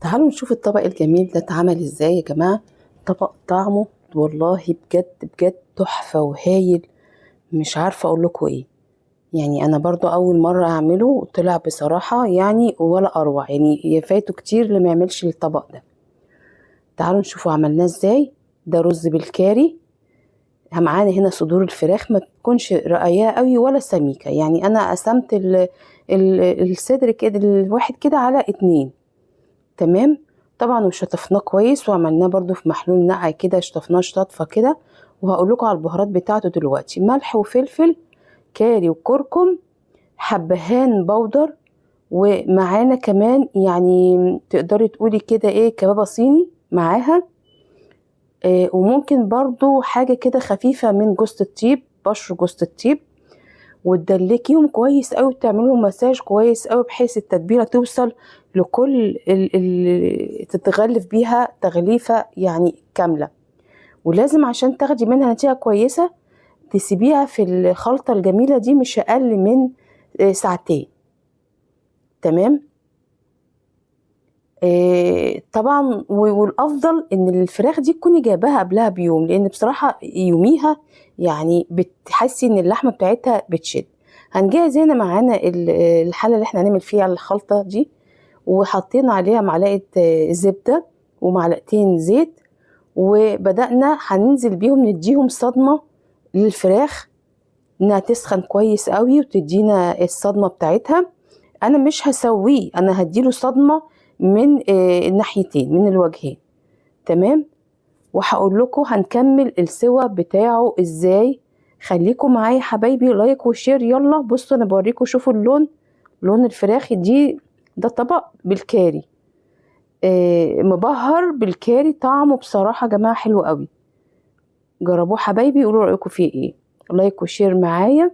تعالوا نشوف الطبق الجميل ده اتعمل ازاي يا جماعة. طبق طعمه والله بجد بجد تحفة وهايل. مش عارفة اقول لكم ايه. يعني انا برضو اول مرة اعمله وطلع بصراحة يعني ولا اروع، يعني يفاته كتير اللي ما يعملش الطبق ده. تعالوا نشوفوا عملناه ازاي. ده رز بالكاري. معانا هنا صدور الفراخ ما تكونش رقيقة قوي ولا سميكة، يعني انا قسمت الصدر كده الواحد كده على 2. تمام. طبعا وشطفناه كويس وعملناه برضو في محلول نقع كده، شطفناه شطفة كده. وهقول لكم على البهارات بتاعته دلوقتي: ملح وفلفل، كاري وكركم، حبهان بودر، ومعانا كمان يعني تقدري تقولي كده ايه كبابة صيني معاها. وممكن برضو حاجة كده خفيفة من جوز الطيب، بشر جوز الطيب. وتدلكيهم كويس قوي وتعملوا مساج كويس قوي بحيث التتبيله توصل لكل تتغلف بيها تغليفه يعني كامله. ولازم عشان تاخدي منها نتيجه كويسه تسيبيها في الخلطه الجميله دي مش اقل من ساعتين. تمام. طبعا والافضل ان الفراخ دي تكوني جايباها قبلها بيوم، لان بصراحه يوميها يعني بتحسي ان اللحمه بتاعتها بتشد. هنجهز هنا معانا الحله اللي احنا هنعمل فيها الخلطه دي، وحطينا عليها معلقه زبده ومعلقتين زيت، وبدأنا هننزل بيهم نديهم صدمه للفراخ انها تسخن كويس قوي وتدينا الصدمه بتاعتها. انا مش هسويه، انا هديله صدمه من الناحيتين من الوجهين. تمام. وهقول لكم هنكمل السوا بتاعه ازاي. خليكم معايا حبايبي، لايك وشير. يلا بصوا انا بوريكم، شوفوا اللون، لون الفراخ دي. ده طبق بالكاري، مبهر بالكاري، طعمه بصراحه يا جماعه حلو قوي. جربوه حبايبي، قولوا رايكم فيه ايه. لايك وشير معايا.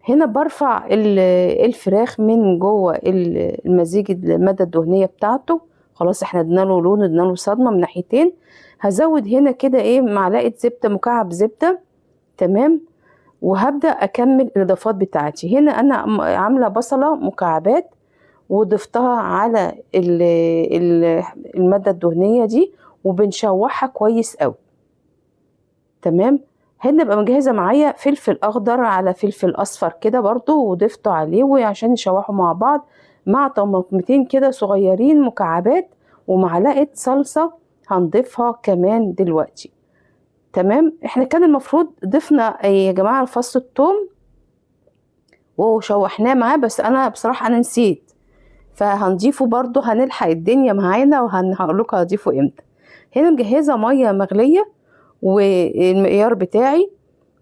هنا برفع الفراخ من جوه المزيج المادة الدهنية بتاعته. خلاص احنا ادينا له لون، ادينا له صدمة من ناحيتين. هزود هنا كده ايه معلقة زبدة، مكعب زبدة. تمام. وهبدأ اكمل الاضافات بتاعتي. هنا انا عاملة بصلة مكعبات وضفتها على المادة الدهنية دي وبنشوحها كويس قوي. تمام. هنا بقى مجهزه معايا فلفل اخضر على فلفل اصفر كده برضو وضفته عليه وعشان يشوحوا مع بعض، مع طماطمتين كده صغيرين مكعبات، ومعلقه صلصه هنضيفها كمان دلوقتي. تمام. احنا كان المفروض ضفنا يا جماعه فص الثوم وشوحناه معاه، بس انا بصراحه انا نسيت، فهنضيفه برضو، هنلحق الدنيا معانا وهقول لكم هضيفه امتى. هنا مجهزه ميه مغليه والمقيار بتاعي،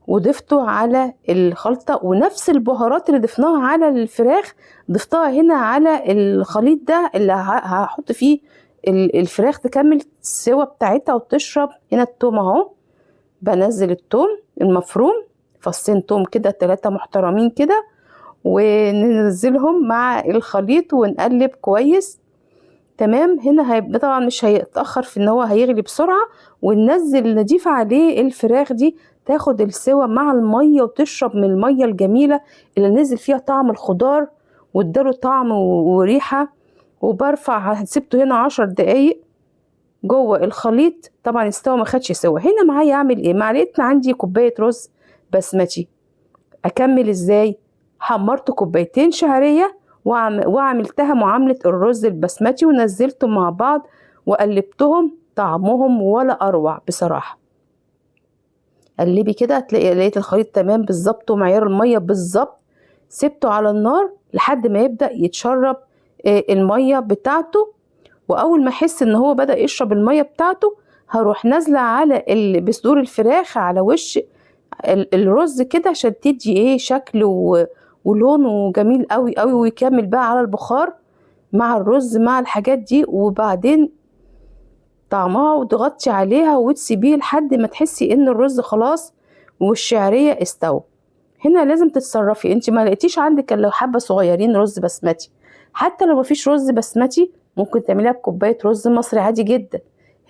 وضفته على الخلطة، ونفس البهارات اللي ضفناها على الفراخ ضفتها هنا على الخليط ده اللي هحط فيه الفراخ تكمل السوا بتاعتها وتشرب. هنا التوم اهو، بنزل التوم المفروم، فصين توم كده 3 محترمين كده، وننزلهم مع الخليط ونقلب كويس. تمام. هنا هيبقى طبعا مش هيتأخر في ان هو هيغلي بسرعة، وننزل نضيف عليه الفراخ دي تاخد السوا مع المية وتشرب من المية الجميلة اللي نزل فيها طعم الخضار واداله طعم وريحة. وبرفع، هسيبته هنا 10 دقايق جوه الخليط. طبعا استوى ما خدش سوا. هنا معايا اعمل ايه؟ معلقتنا عندي كوباية رز بسمتي. اكمل ازاي؟ حمرت كوبايتين شعرية وعملتها معاملة الرز البسمتي ونزلته مع بعض وقلبتهم، طعمهم ولا اروع بصراحة. قلبي كده هتلاقي لقيت الخليط تمام بالظبط ومعيار المية بالظبط. سبته على النار لحد ما يبدأ يتشرب المية بتاعته. واول ما احس ان هو بدأ يشرب المية بتاعته هروح نازلة على بصدور الفراخ على وش الرز كده عشان تدي ايه شكل ولونه جميل قوي قوي، ويكمل بقى على البخار مع الرز مع الحاجات دي، وبعدين طعمها وتغطي عليها وتسيبيه لحد ما تحسي ان الرز خلاص والشعرية استوى. هنا لازم تتصرفي، انت ما لقيتيش عندك الا حبة صغيرين رز بسمتي، حتى لو ما فيش رز بسمتي ممكن تعمليها بكوباية رز مصري عادي جدا.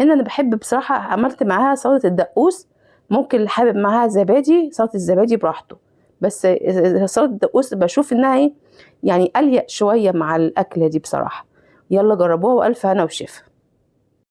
هنا انا بحب بصراحة عملت معاها سلطة الدقوس، ممكن اللي حابب معاها زبادي سلطة الزبادي براحته، بس سلطة الدقوس بشوف انها ايه يعني أليق شوية مع الأكلة دي بصراحة. يلا جربوها والف هنا وشفا.